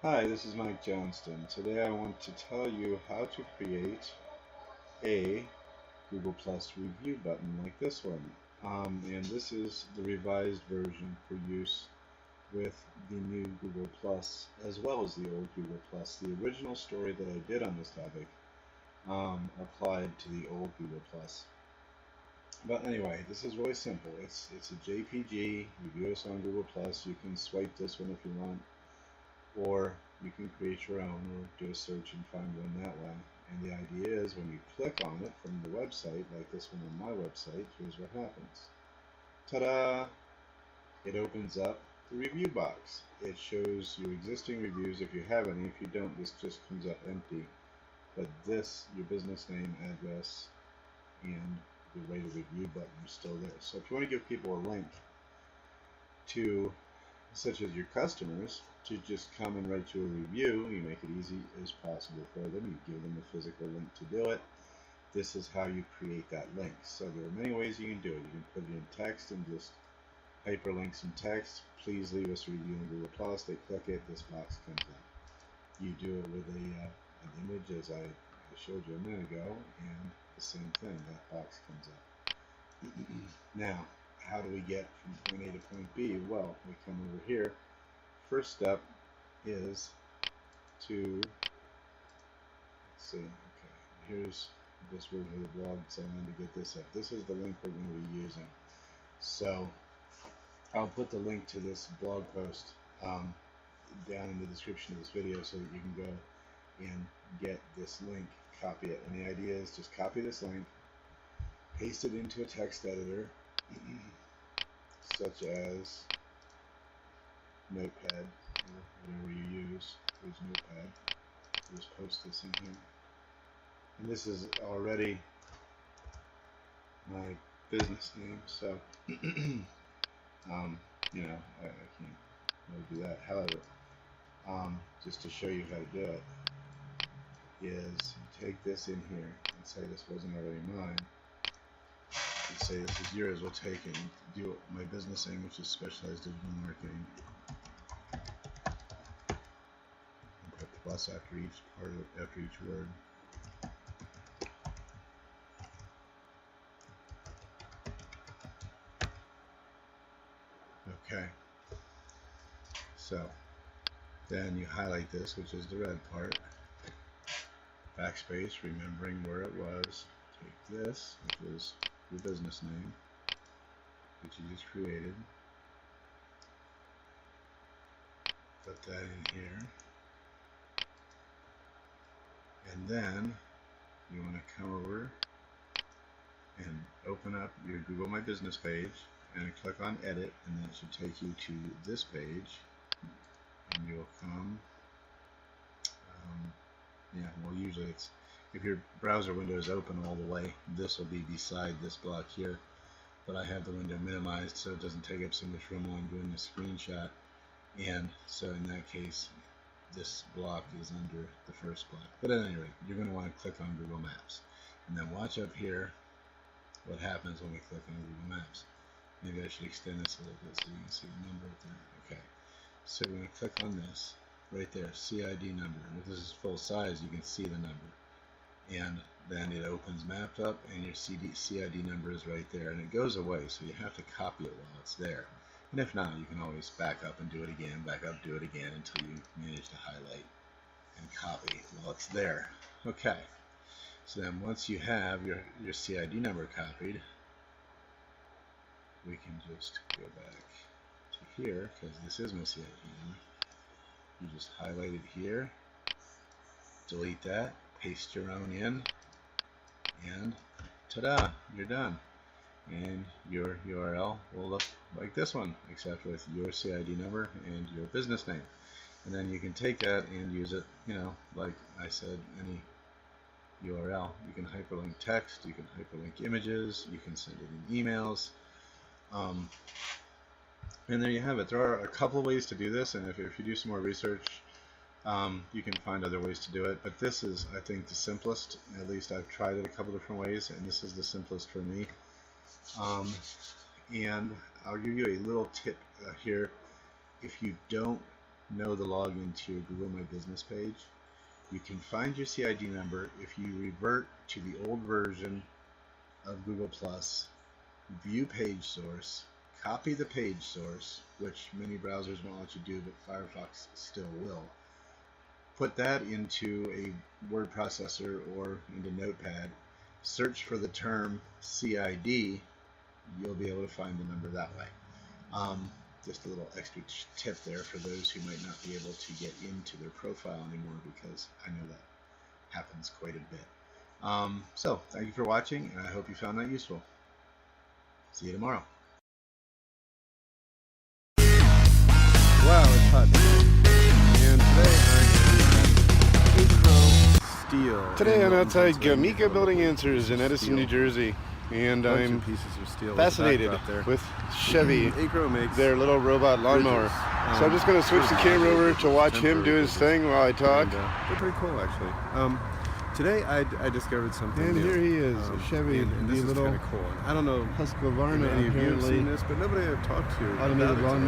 Hi, this is Mike Johnston. Today I want to tell you how to create a Google Plus review button like this one. And this is the revised version for use with the new Google Plus as well as the old Google Plus. The original story that I did on this topic applied to the old Google Plus. But anyway, this is really simple. It's a JPG. Review us on Google Plus. You can swipe this one if you want, or you can create your own or do a search and find one that way. And the idea is when you click on it from the website, like this one on my website, here's what happens. Ta-da! It opens up the review box. It shows you existing reviews if you have any. If you don't, this just comes up empty. But this, your business name, address, and the rate of review button are still there. So if you want to give people a link to, such as your customers, to just come and write you a review, you make it easy as possible for them. You give them a physical link to do it. This is how you create that link. So there are many ways you can do it. You can put it in text and just hyperlink some text. Please leave us a review on Google Plus. They click it, this box comes up. You do it with an image, as I showed you a minute ago, and the same thing. That box comes up. Now, how do we get from point A to point B? Well, we come over here. First step is to, let's see, okay, here's this version of the blog, so I need to get this up. This is the link we're going to be using. So I'll put the link to this blog post down in the description of this video so that you can go and get this link, copy it. And the idea is just copy this link, paste it into a text editor, such as Notepad, or whatever you use. There's Notepad. Just post this in here. And this is already my business name, so you know, I can't really do that. However, just to show you how to do it, is you take this in here and say this wasn't already mine. You say this is yours. We'll take it and do my business name, which is Specialized Digital Marketing. And put plus after each part of after each word. Okay. So then you highlight this, which is the red part. Backspace, remembering where it was. Take this, which was your business name, which you just created. Put that in here. And then you want to come over and open up your Google My Business page and click on Edit, and that should take you to this page. And you'll come, yeah, well, usually it's, if your browser window is open all the way, this will be beside this block here. But I have the window minimized so it doesn't take up so much room while I'm doing the screenshot. And so in that case, this block is under the first block. But at any rate, you're going to want to click on Google Maps. And then watch up here what happens when we click on Google Maps. Maybe I should extend this a little bit so you can see the number up there. Okay. So we're going to click on this right there, CID number. And if this is full size, you can see the number. And then it opens Mapped Up, and your CID number is right there. And it goes away, so you have to copy it while it's there. And if not, you can always back up and do it again, back up, do it again until you manage to highlight and copy while it's there. Okay. So then once you have your CID number copied, we can just go back to here, because this is my CID number. You just highlight it here, delete that, paste your own in, and ta-da, you're done. And your URL will look like this one, except with your CID number and your business name. And then you can take that and use it, you know, like I said, any URL. You can hyperlink text, you can hyperlink images, you can send it in emails. And there you have it. There are a couple of ways to do this, and if you do some more research, you can find other ways to do it. But this is, I think, the simplest. At least I've tried it a couple different ways, and this is the simplest for me. And I'll give you a little tip here. If you don't know the login to your Google My Business page. You can find your CID number if you revert to the old version of Google Plus, view page source, copy the page source, which many browsers won't let you do, but Firefox still will. Put that into a word processor or into Notepad, search for the term CID, you'll be able to find the number that way. Just a little extra tip there for those who might not be able to get into their profile anymore, because I know that happens quite a bit. So thank you for watching, and I hope you found that useful. See you tomorrow. Wow, it's hot. And today I'm at Acro Steel. Today I'm outside Gamika Building Answers in Edison, New Jersey. And I'm fascinated with Chevy, their little robot lawnmower. So I'm just going to switch the camera over to watch him do his thing while I talk. They're pretty cool, actually. Today I discovered something and new. Here he is, a Chevy, and this the is little kind of cool. I don't know Husqvarna, if any of you have apparently seen this, but nobody I've talked to automated lawnmower.